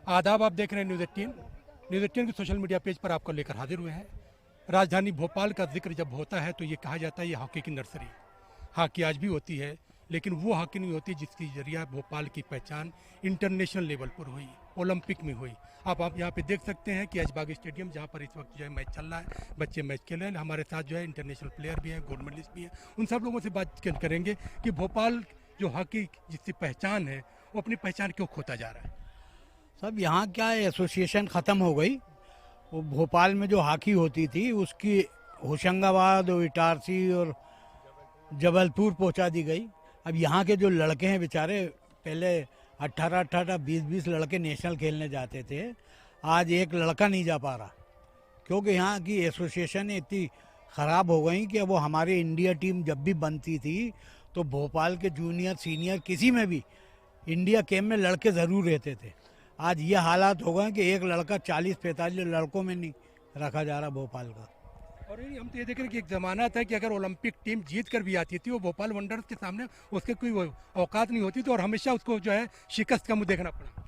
आदाब, आप देख रहे हैं न्यूज़ 18 के सोशल मीडिया पेज पर आपको लेकर हाजिर हुए हैं। राजधानी भोपाल का जिक्र जब होता है तो ये कहा जाता है ये हॉकी की नर्सरी। हॉकी आज भी होती है, लेकिन वो हॉकी नहीं होती जिसकी जरिया भोपाल की पहचान इंटरनेशनल लेवल पर हुई, ओलंपिक में हुई। आप यहाँ पे देख सकते हैं कि ऐशबाग स्टेडियम, जहाँ पर इस वक्त जो है मैच चल रहा है, बच्चे मैच खेल रहे हैं। हमारे साथ जो है इंटरनेशनल प्लेयर भी हैं, गोल्ड मेडलिस्ट भी हैं। उन सब लोगों से बात करेंगे कि भोपाल जो हॉकी जिसकी पहचान है वो अपनी पहचान क्यों खोता जा रहा है। सब यहाँ क्या है, एसोसिएशन ख़त्म हो गई। वो भोपाल में जो हॉकी होती थी उसकी होशंगाबाद और इटारसी और जबलपुर पहुँचा दी गई। अब यहाँ के जो लड़के हैं बेचारे, पहले 18-18, 20-20 लड़के नेशनल खेलने जाते थे, आज एक लड़का नहीं जा पा रहा, क्योंकि यहाँ की एसोसिएशन इतनी ख़राब हो गई कि वो हमारी इंडिया टीम जब भी बनती थी तो भोपाल के जूनियर सीनियर किसी में भी इंडिया कैम्प में लड़के ज़रूर रहते थे। आज ये हालात हो गए कि एक लड़का 40-45 लड़कों में नहीं रखा जा रहा भोपाल का। और हम तो ये देख रहे हैं कि एक ज़माना था कि अगर ओलंपिक टीम जीत कर भी आती थी वो भोपाल वंडर्स के सामने उसके कोई औकात नहीं होती थी और हमेशा उसको जो है शिकस्त का मुंह देखना पड़ा।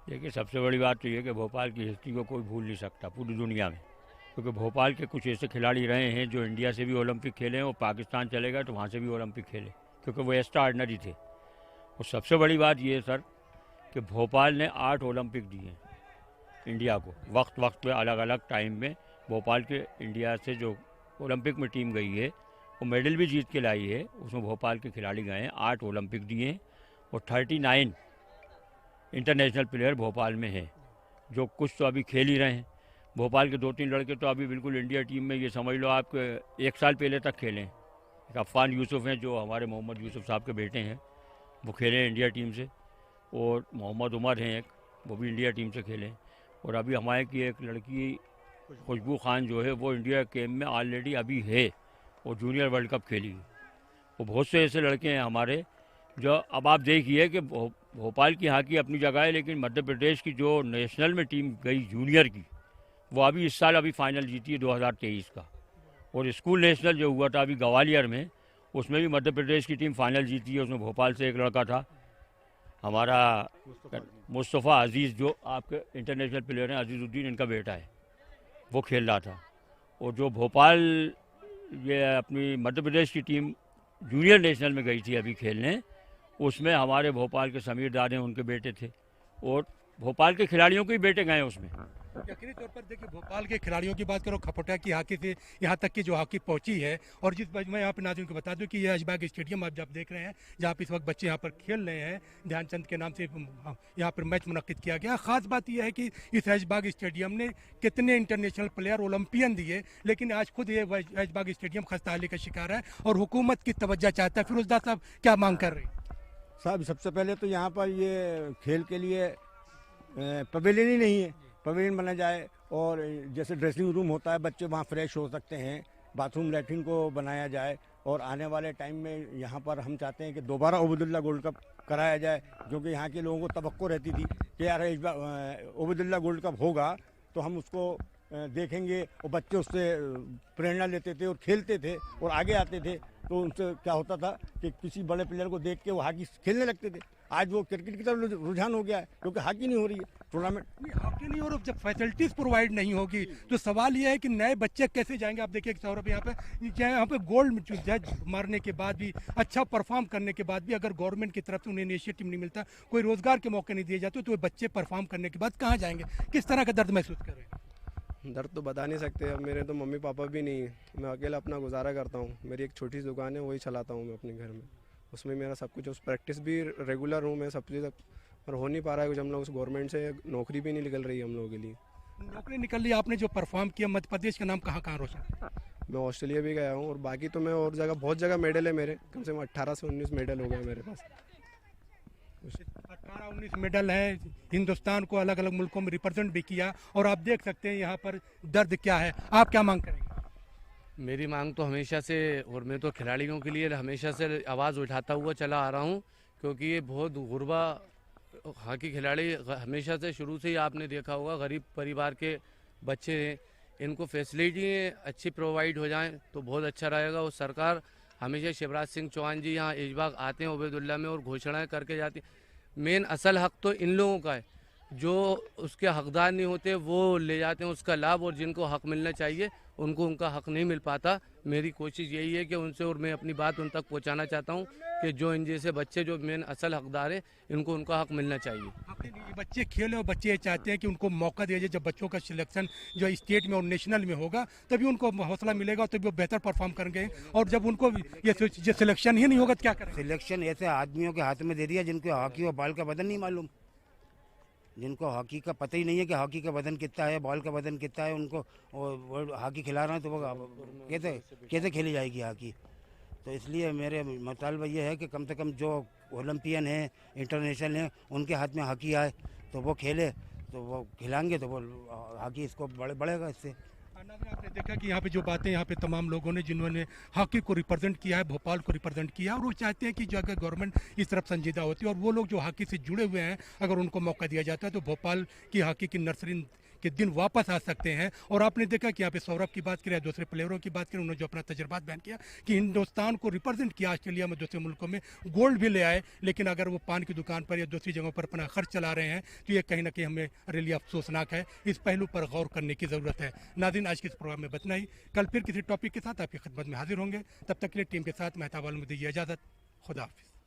देखिए, सबसे बड़ी बात तो ये कि भोपाल की हिस्ट्री को कोई भूल नहीं सकता पूरी दुनिया में, क्योंकि भोपाल के कुछ ऐसे खिलाड़ी रहे हैं जो इंडिया से भी ओलंपिक खेले हैं और पाकिस्तान चले गए तो वहाँ से भी ओलंपिक खेले, क्योंकि वो एक्स्ट्रा ऑर्डिनरी थे। और सबसे बड़ी बात ये है सर कि भोपाल ने 8 ओलंपिक दिए इंडिया को, वक्त वक्त पे अलग अलग टाइम में। भोपाल के इंडिया से जो ओलंपिक में टीम गई है वो मेडल भी जीत के लाई है, उसमें भोपाल के खिलाड़ी गए हैं। 8 ओलंपिक दिए हैं और 39 इंटरनेशनल प्लेयर भोपाल में हैं, जो कुछ तो अभी खेल ही रहे हैं। भोपाल के 2-3 लड़के तो अभी बिल्कुल इंडिया टीम में, ये समझ लो आप 1 साल पहले तक खेले हैं। एक अफ़ान यूसुफ हैं जो हमारे मोहम्मद यूसुफ साहब के बेटे हैं, वो खेले हैं इंडिया टीम से। और मोहम्मद उमर हैं एक, वो भी इंडिया टीम से खेले। और अभी हमारे की एक लड़की खुशबू खान जो है वो इंडिया कैम्प में ऑलरेडी अभी है और जूनियर वर्ल्ड कप खेली। वो बहुत से ऐसे लड़के हैं हमारे जो, अब आप देखिए कि भोपाल की हॉकी अपनी जगह है, लेकिन मध्य प्रदेश की जो नेशनल में टीम गई जूनियर की, वो अभी इस साल अभी फाइनल जीती है 2023 का। और स्कूल नेशनल जो हुआ था अभी ग्वालियर में, उसमें भी मध्य प्रदेश की टीम फाइनल जीती है। उसमें भोपाल से एक लड़का था हमारा मुस्तफ़ा अजीज़, जो आपके इंटरनेशनल प्लेयर हैं, अजीज़ुद्दीन इनका बेटा है, वो खेल रहा था। और जो भोपाल ये अपनी मध्य प्रदेश की टीम जूनियर नेशनल में गई थी अभी खेलने, उसमें हमारे भोपाल के समीर दाद हैं, उनके बेटे थे। और भोपाल के खिलाड़ियों के ही बेटे गए उसमें। यकीनी तौर पर देखिए, भोपाल के खिलाड़ियों की बात करो, खपोटा की हॉकी से यहाँ तक की जो हॉकी पहुंची है। और जिस मैं यहाँ पे नाज़रीन को बता दूं कि ये ऐशबाग स्टेडियम आप जब देख रहे हैं, जहाँ पे इस वक्त बच्चे यहाँ पर खेल रहे हैं, ध्यानचंद के नाम से यहाँ पर मैच मुनक्किद किया गया। ख़ास बात यह है कि इस ऐशबाग स्टेडियम ने कितने इंटरनेशनल प्लेयर ओलंपियन दिए, लेकिन आज खुद ये ऐशबाग स्टेडियम खस्ताहाली का शिकार है और हुकूमत की तवज्जो चाहता है। फिरोजदार साहब क्या मांग कर रहे हैं? साहब, सबसे पहले तो यहाँ पर ये खेल के लिए पवेलियन ही नहीं है, पवेलियन बना जाए। और जैसे ड्रेसिंग रूम होता है, बच्चे वहाँ फ्रेश हो सकते हैं, बाथरूम लैट्रिन को बनाया जाए। और आने वाले टाइम में यहाँ पर हम चाहते हैं कि दोबारा ओबेदुल्ला गोल्ड कप कराया जाए, क्योंकि यहाँ के लोगों को तवक्को रहती थी कि यार ओबेदुल्ला गोल्ड कप होगा तो हम उसको देखेंगे। और बच्चे उससे प्रेरणा लेते थे और खेलते थे और आगे आते थे। तो उनसे क्या होता था कि किसी बड़े प्लेयर को देख के वो हॉकी खेलने लगते थे। आज वो क्रिकेट की तरफ रुझान हो गया है, क्योंकि हॉकी नहीं हो रही है टूर्नामेंट। हॉकी नहीं, और जब फैसिलिटीज प्रोवाइड नहीं होगी तो सवाल ये है कि नए बच्चे कैसे जाएंगे। आप देखिए सौरभ, यहाँ पे गोल्ड जज मारने के बाद भी, अच्छा परफॉर्म करने के बाद भी, अगर गवर्नमेंट की तरफ से उन्हें इनिशिएटिव नहीं मिलता, कोई रोजगार के मौके नहीं दिए जाते, तो बच्चे परफॉर्म करने के बाद कहाँ जाएंगे? किस तरह का दर्द महसूस कर रहे हैं? दर्द तो बता नहीं सकते। अब मेरे तो मम्मी पापा भी नहीं है, मैं अकेला अपना गुजारा करता हूँ। मेरी एक छोटी सी दुकान है, वही चलाता हूँ मैं अपने घर में। उसमें मेरा सब कुछ, उस प्रैक्टिस भी रेगुलर हूँ मैं, सब चीज़, पर हो नहीं पा रहा है कुछ। हम लोग उस गवर्नमेंट से नौकरी भी नहीं निकल रही है हम लोगों के लिए। नौकरी निकल रही, आपने जो परफॉर्म किया, मध्य प्रदेश का नाम कहाँ कहाँ रोशन? मैं ऑस्ट्रेलिया भी गया हूँ, और बाकी तो मैं और जगह, बहुत जगह मेडल है मेरे, कम से कम 18 से 19 मेडल हो गए मेरे पास। 18-19 मेडल है, हिंदुस्तान को अलग अलग मुल्कों में रिप्रेजेंट भी किया। और आप देख सकते हैं यहाँ पर दर्द क्या है। आप क्या मांग करेंगे? मेरी मांग तो हमेशा से, और मैं तो खिलाड़ियों के लिए हमेशा से आवाज़ उठाता हुआ चला आ रहा हूँ, क्योंकि ये बहुत गुरबा हॉकी खिलाड़ी हमेशा से, शुरू से ही आपने देखा होगा, गरीब परिवार के बच्चे हैं। इनको फैसिलिटी अच्छी प्रोवाइड हो जाएं तो बहुत अच्छा रहेगा। और सरकार हमेशा, शिवराज सिंह चौहान जी यहाँ ऐशबाग आते हैं ओबेदुल्ला में और घोषणाएं करके जाती। मेन असल हक तो इन लोगों का है, जो उसके हकदार नहीं होते वो ले जाते हैं उसका लाभ, और जिनको हक मिलना चाहिए उनको उनका हक नहीं मिल पाता। मेरी कोशिश यही है कि उनसे, और मैं अपनी बात उन तक पहुंचाना चाहता हूं कि जो इन जैसे बच्चे जो मेन असल हकदार है, इनको उनका हक मिलना चाहिए। आपने ये बच्चे खेले और बच्चे ये चाहते हैं कि उनको मौका दिया जाए। जब बच्चों का सिलेक्शन जो स्टेट में और नेशनल में होगा तभी उनको हौसला मिलेगा और तभी वो बेहतर परफॉर्म करेंगे। और जब उनको ये सिलेक्शन ही नहीं होगा तो क्या करेंगे? सिलेक्शन ऐसे आदमियों के हाथ में दे दिया जिनको हॉकी और बॉल का वजन नहीं मालूम, जिनको हॉकी का पता ही नहीं है कि हॉकी का वजन कितना है, बॉल का वजन कितना है। उनको वो हॉकी खिला रहे हैं तो वो कैसे खेली जाएगी हॉकी। तो इसलिए मेरे मुतालबा ये है कि कम से कम जो ओलंपियन है, इंटरनेशनल है, उनके हाथ में हॉकी आए तो वो खेले, तो वो खिलाएंगे तो वो हॉकी इसको बढ़ेगा इससे। आपने देखा कि यहाँ पे जो बातें यहाँ पे तमाम लोगों ने जिन्होंने हॉकी को रिप्रेजेंट किया है, भोपाल को रिप्रेजेंट किया है, और वो चाहते हैं कि जो अगर गवर्नमेंट इस तरफ संजीदा होती है और वो लोग जो हॉकी से जुड़े हुए हैं अगर उनको मौका दिया जाता है तो भोपाल की हॉकी की नर्सरी के दिन वापस आ सकते हैं। और आपने देखा कि यहाँ पे सौरभ की बात करें, दूसरे प्लेयरों की बात करें, उन्होंने जो अपना तजर्बात बयान किया कि हिंदुस्तान को रिप्रेजेंट किया ऑस्ट्रेलिया में, दूसरे मुल्कों में गोल्ड भी ले आए। लेकिन अगर वो पान की दुकान पर या दूसरी जगहों पर अपना खर्च चला रहे हैं तो ये कहीं ना कहीं हमें रियली अफसोसनाक है। इस पहलू पर गौर करने की ज़रूरत है। नाज़रीन, आज के इस प्रोग्राम में बतना ही। कल फिर किसी टॉपिक के साथ आपकी खिदमत में हाजिर होंगे। तब तक के लिए टीम के साथ मेहताब आलम दीजिए इजाज़त। खुदा हाफिज़।